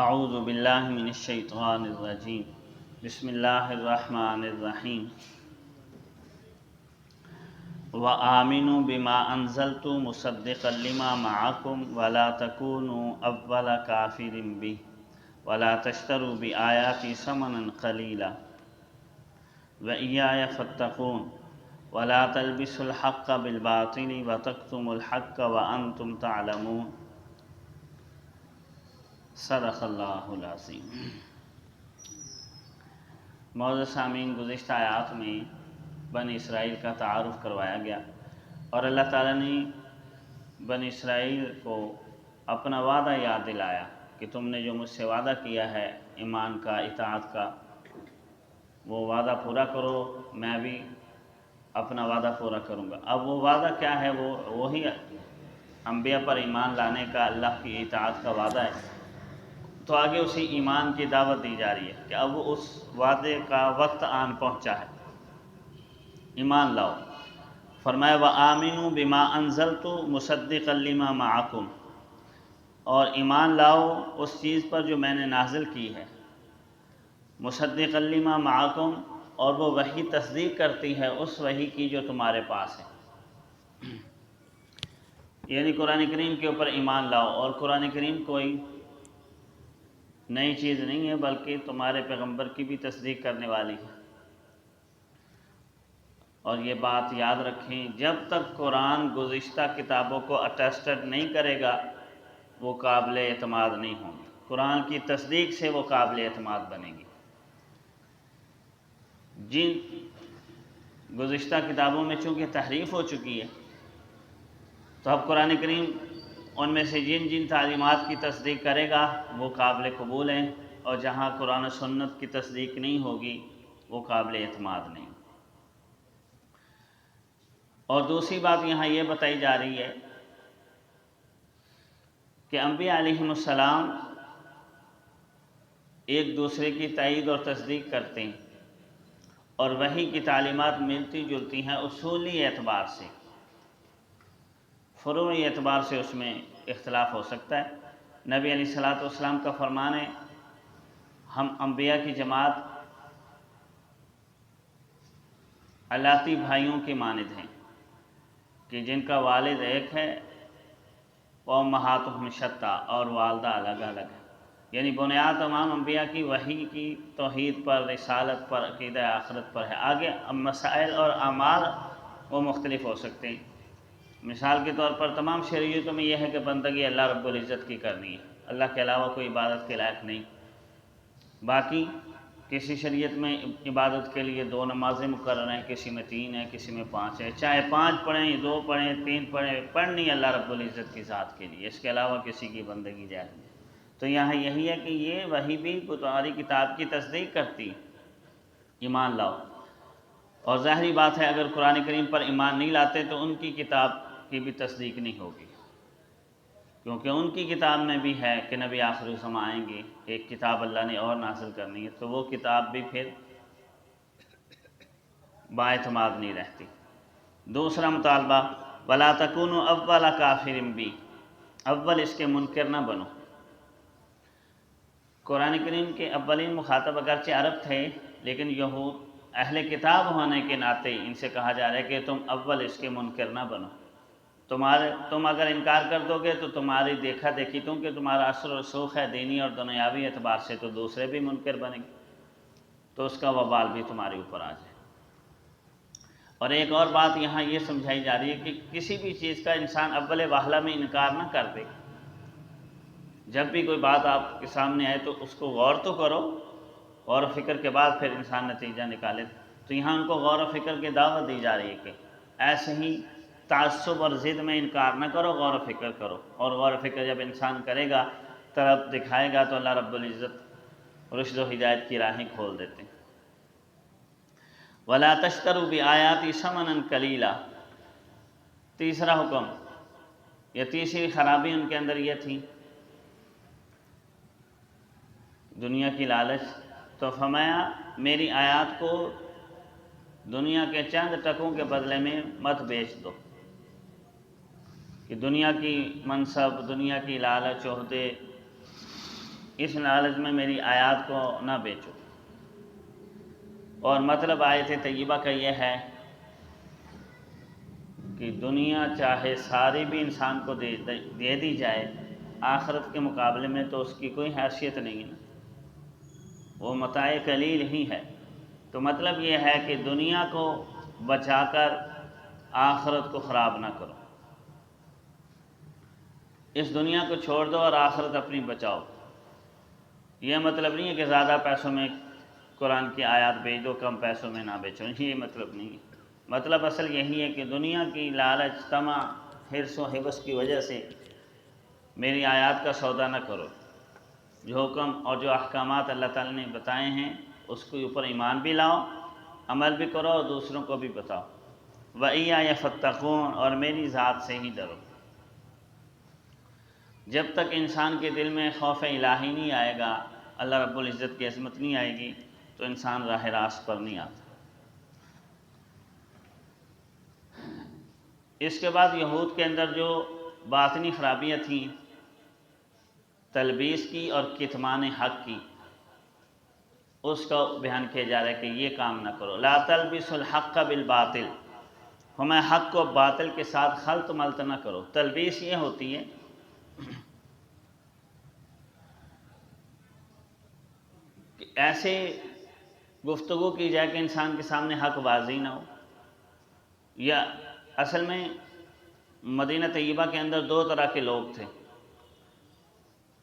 اعوذ باللہ من الشیطان الرجیم بسم اللہ الرحمن الرحیم وآمنوا بما انزلت مصدقا لما معکم ولا تکونوا اول کافر به ولا تشتروا بآیاتی ثمنا قلیلا وإیایا فاتقون ولا تلبسوا الحق بالباطل وتکتموا الحق وانتم تعلمون صدق اللہ العظیم۔ معزز سامعین، گزشتہ آیات میں بنی اسرائیل کا تعارف کروایا گیا اور اللہ تعالیٰ نے بنی اسرائیل کو اپنا وعدہ یاد دلایا کہ تم نے جو مجھ سے وعدہ کیا ہے ایمان کا، اطاعت کا، وہ وعدہ پورا کرو، میں بھی اپنا وعدہ پورا کروں گا۔ اب وہ وعدہ کیا ہے؟ وہی انبیاء پر ایمان لانے کا، اللہ کی اطاعت کا وعدہ ہے۔ تو آگے اسی ایمان کی دعوت دی جا رہی ہے کہ اب اس وعدے کا وقت آن پہنچا ہے، ایمان لاؤ۔ فرمایا وآمنوا بما انزلت مصدقا لما معکم، اور ایمان لاؤ اس چیز پر جو میں نے نازل کی ہے، مصدقا لما معکم، اور وہ وحی تصدیق کرتی ہے اس وحی کی جو تمہارے پاس ہے، یعنی قرآن کریم کے اوپر ایمان لاؤ۔ اور قرآن کریم کوئی نئی چیز نہیں ہے، بلکہ تمہارے پیغمبر کی بھی تصدیق کرنے والی ہے۔ اور یہ بات یاد رکھیں، جب تک قرآن گزشتہ کتابوں کو اٹیسٹڈ نہیں کرے گا وہ قابل اعتماد نہیں ہوں گی، قرآن کی تصدیق سے وہ قابل اعتماد بنے گی۔ جن گزشتہ کتابوں میں چونکہ تحریف ہو چکی ہے، تو اب قرآن کریم ان میں سے جن جن تعلیمات کی تصدیق کرے گا وہ قابل قبول ہیں، اور جہاں قرآن و سنت کی تصدیق نہیں ہوگی وہ قابل اعتماد نہیں۔ اور دوسری بات یہاں یہ بتائی جا رہی ہے کہ انبیاء علیہم السلام ایک دوسرے کی تائید اور تصدیق کرتے ہیں، اور وحی کی تعلیمات ملتی جلتی ہیں اصولی اعتبار سے، فروعی اعتبار سے اس میں اختلاف ہو سکتا ہے۔ نبی علیہ الصلوۃ والسلام کا فرمان ہے، ہم انبیاء کی جماعت علاتی بھائیوں کی مانند ہیں کہ جن کا والد ایک ہے، وامہاتہم شتیٰ، اور والدہ الگ الگ ہے، یعنی بنیاد تمام انبیاء کی وحی کی توحید پر، رسالت پر، عقیدہ آخرت پر ہے۔ آگے مسائل اور اعمال وہ مختلف ہو سکتے ہیں۔ مثال کے طور پر تمام شریعتوں میں یہ ہے کہ بندگی اللہ رب العزت کی کرنی ہے، اللہ کے علاوہ کوئی عبادت کے لائق نہیں۔ باقی کسی شریعت میں عبادت کے لیے 2 نمازیں مقرر ہیں، کسی میں 3 ہیں، کسی میں 5 ہیں، چاہے 5 پڑھیں، 2 پڑھیں، 3 پڑھیں، پڑھنی اللہ رب العزت کی ذات کے لیے، اس کے علاوہ کسی کی بندگی جائز نہیں۔ تو یہاں یہی ہے کہ یہ وحی بھی تمہاری کتاب کی تصدیق کرتی، ایمان لاؤ۔ اور ظاہری بات ہے اگر قرآن کریم پر ایمان نہیں لاتے تو ان کی کتاب کی بھی تصدیق نہیں ہوگی، کیونکہ ان کی کتاب میں بھی ہے کہ نبی آخر الزماں آئیں گے، ایک کتاب اللہ نے اور نازل کرنی ہے، تو وہ کتاب بھی پھر بااعتماد نہیں رہتی۔ دوسرا مطالبہ وَلَا تَكُونُوا أَوَّلَ كَافِرٍ بِهِ، اول اس کے منکر نہ بنو۔ قرآن کریم کے اولین مخاطب اگرچہ عرب تھے، لیکن یہود اہل کتاب ہونے کے ناطے ان سے کہا جا رہا ہے کہ تم اول اس کے منکر نہ بنو۔ تم اگر انکار کر دو گے تو تمہاری دیکھا دیکھی، کیونکہ تمہارا اثر و رسوخ ہے دینی اور دنیاوی اعتبار سے، تو دوسرے بھی منکر بنیں گے، تو اس کا وبال بھی تمہارے اوپر آ جائے۔ اور ایک اور بات یہاں یہ سمجھائی جا رہی ہے کہ کسی بھی چیز کا انسان اول واہلہ میں انکار نہ کر دے۔ جب بھی کوئی بات آپ کے سامنے آئے تو اس کو غور تو کرو، غور و فکر کے بعد پھر انسان نتیجہ نکالے۔ تو یہاں ان کو غور و فکر کی دعوت دی جا رہی ہے کہ ایسے ہی تعصب اور ضد میں انکار نہ کرو، غور و فکر کرو، اور غور و فکر جب انسان کرے گا، طرف دکھائے گا، تو اللہ رب العزت رشد و ہدایت کی راہیں کھول دیتے ہیں۔ وَلَا تَشْتَرُوا بِآيَاتِي ثَمَنًا قَلِيلًا، تیسرا حکم، یا تیسری خرابی ان کے اندر یہ تھی دنیا کی لالچ۔ تو فرمایا میری آیات کو دنیا کے چند ٹکوں کے بدلے میں مت بیچ دو، کہ دنیا کی منصب، دنیا کی لالچ، عہدے، اس لالچ میں میری آیات کو نہ بیچو۔ اور مطلب آیت طیبہ کا یہ ہے کہ دنیا چاہے ساری بھی انسان کو دے دی جائے، آخرت کے مقابلے میں تو اس کی کوئی حیثیت نہیں ہے، وہ متاع قلیل ہی ہے۔ تو مطلب یہ ہے کہ دنیا کو بچا کر آخرت کو خراب نہ کرو، اس دنیا کو چھوڑ دو اور آخرت اپنی بچاؤ۔ یہ مطلب نہیں ہے کہ زیادہ پیسوں میں قرآن کی آیات بیچ دو، کم پیسوں میں نہ بیچو، یہ مطلب نہیں ہے۔ مطلب اصل یہی ہے کہ دنیا کی لالچ، طمع، حرص و حوث کی وجہ سے میری آیات کا سودا نہ کرو۔ جو حکم اور جو احکامات اللہ تعالیٰ نے بتائے ہیں اس کے اوپر ایمان بھی لاؤ، عمل بھی کرو اور دوسروں کو بھی بتاؤ۔ وَإِيَّايَ فَاتَّقُونَ، اور میری ذات سے ہی ڈرو۔ جب تک انسان کے دل میں خوف الہی نہیں آئے گا، اللہ رب العزت کی عظمت نہیں آئے گی، تو انسان راہ راست پر نہیں آتا۔ اس کے بعد یہود کے اندر جو باطنی خرابیاں تھیں، تلبیس کی اور کتمان حق کی، اس کا بیان کیا جا رہا ہے کہ یہ کام نہ کرو۔ لا تلبسوا الحق بالباطل، ہمیں حق کو باطل کے ساتھ خلط ملط نہ کرو۔ تلبیس یہ ہوتی ہے کہ ایسے گفتگو کی جائے کہ انسان کے سامنے حق واضح نہ ہو، یا اصل میں مدینہ طیبہ کے اندر دو طرح کے لوگ تھے۔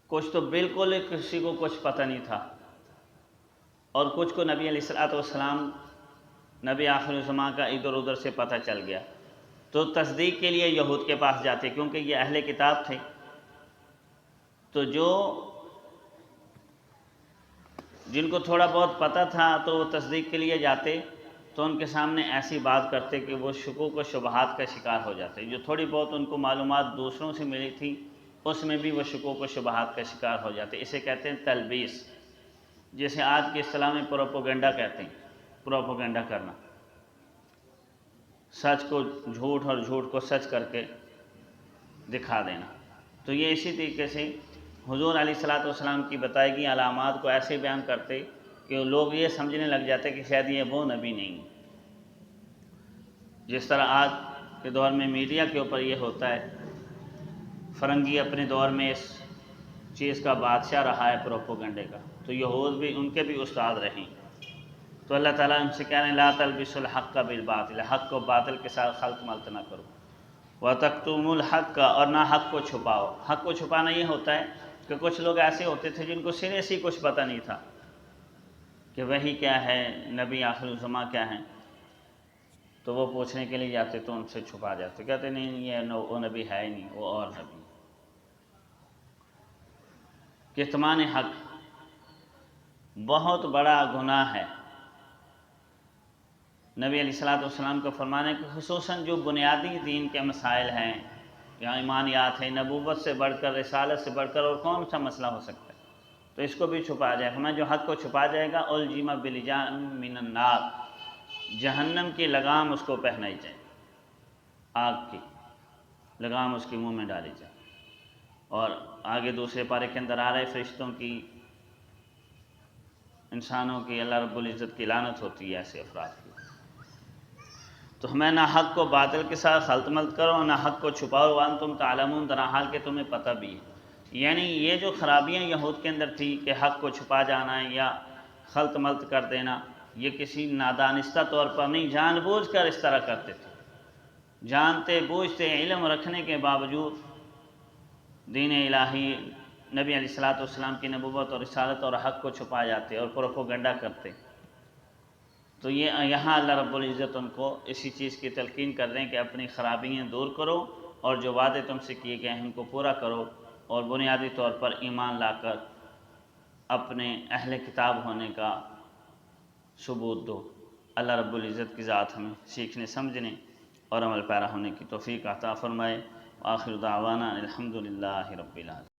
کچھ تو بالکل کسی کو کچھ پتہ نہیں تھا، اور کچھ کو نبی علیہ الصلوۃ والسلام، نبی آخر الزمان کا ادھر ادھر سے پتہ چل گیا، تو تصدیق کے لیے یہود کے پاس جاتے، کیونکہ یہ اہل کتاب تھے۔ تو جن کو تھوڑا بہت پتہ تھا تو وہ تصدیق کے لیے جاتے، تو ان کے سامنے ایسی بات کرتے کہ وہ شکوک و شبہات کا شکار ہو جاتے۔ جو تھوڑی بہت ان کو معلومات دوسروں سے ملی تھی اس میں بھی وہ شکوک و شبہات کا شکار ہو جاتے۔ اسے کہتے ہیں تلبیس، جیسے آج کی اصطلاح میں پروپوگنڈا کہتے ہیں، پروپوگنڈا کرنا، سچ کو جھوٹ اور جھوٹ کو سچ کر کے دکھا دینا۔ تو یہ اسی طریقے سے حضور علیہ الصلوۃ والسلام کی بتائی گئی علامات کو ایسے بیان کرتے کہ لوگ یہ سمجھنے لگ جاتے کہ شاید یہ وہ نبی نہیں ہے۔ جس طرح آج کے دور میں میڈیا کے اوپر یہ ہوتا ہے، فرنگی اپنے دور میں اس چیز کا بادشاہ رہا ہے، پروپوگنڈے کا، تو یہود بھی ان کے بھی استاد رہیں۔ تو اللہ تعالیٰ ان سے کہہ رہے ہیں لا تلبسوا الحق بالباطل، حق کو باطل کے ساتھ خلط ملط نہ کرو۔ وَتَكْتُمُوا الْحَقَّ، اور نہ حق کو چھپاؤ۔ حق کو چھپانا یہ ہوتا ہے کہ کچھ لوگ ایسے ہوتے تھے جن کو سرے سے کچھ پتہ نہیں تھا کہ وحی کیا ہے، نبی آخر الزمان کیا ہیں، تو وہ پوچھنے کے لیے جاتے تو ان سے چھپا جاتے، کہتے نہیں یہ وہ نبی ہے ہی نہیں، وہ اور نبی۔ کتمان حق بہت بڑا گناہ ہے۔ نبی علیہ الصلوۃ والسلام کا فرمان ہے کہ خصوصاً جو بنیادی دین کے مسائل ہیں یا ایمانیات ہیں، نبوت سے بڑھ کر، رسالت سے بڑھ کر اور کون سا مسئلہ ہو سکتا ہے، تو اس کو بھی چھپا جائے۔ ہمیں جو حق کو چھپا جائے گا الجم بلجام من النار، جہنم کی لگام اس کو پہنائی جائے، آگ کی لگام اس کے منہ میں ڈالی جائے۔ اور آگے دوسرے پارے کے اندر آ رہے فرشتوں کی، انسانوں کی، اللہ رب العزت کی لعنت ہوتی ہے ایسے افراد کی۔ تو ہمیں نہ حق کو باطل کے ساتھ خلط ملط کرو، نہ حق کو چھپاؤ، وانتم تعلمون، در حال کہ تمہیں پتہ بھی ہے۔ یعنی یہ جو خرابیاں یہود کے اندر تھی کہ حق کو چھپا جانا یا خلط ملط کر دینا، یہ کسی نادانستہ طور پر نہیں، جان بوجھ کر اس طرح کرتے تھے۔ جانتے بوجھتے علم رکھنے کے باوجود دین الہی، نبی علیہ الصلوۃ والسلام کی نبوت اور رسالت اور حق کو چھپا جاتے اور پروپوگنڈا کرتے۔ تو یہاں اللہ رب العزت ان کو اسی چیز کی تلقین کر رہے ہیں کہ اپنی خرابیاں دور کرو اور جو وعدے تم سے کیے گئے ہیں ان کو پورا کرو، اور بنیادی طور پر ایمان لا کر اپنے اہل کتاب ہونے کا ثبوت دو۔ اللہ رب العزت کی ذات ہمیں سیکھنے، سمجھنے اور عمل پیرا ہونے کی توفیق عطا فرمائے۔ آخر دعوانا الحمدللہ رب العالمین۔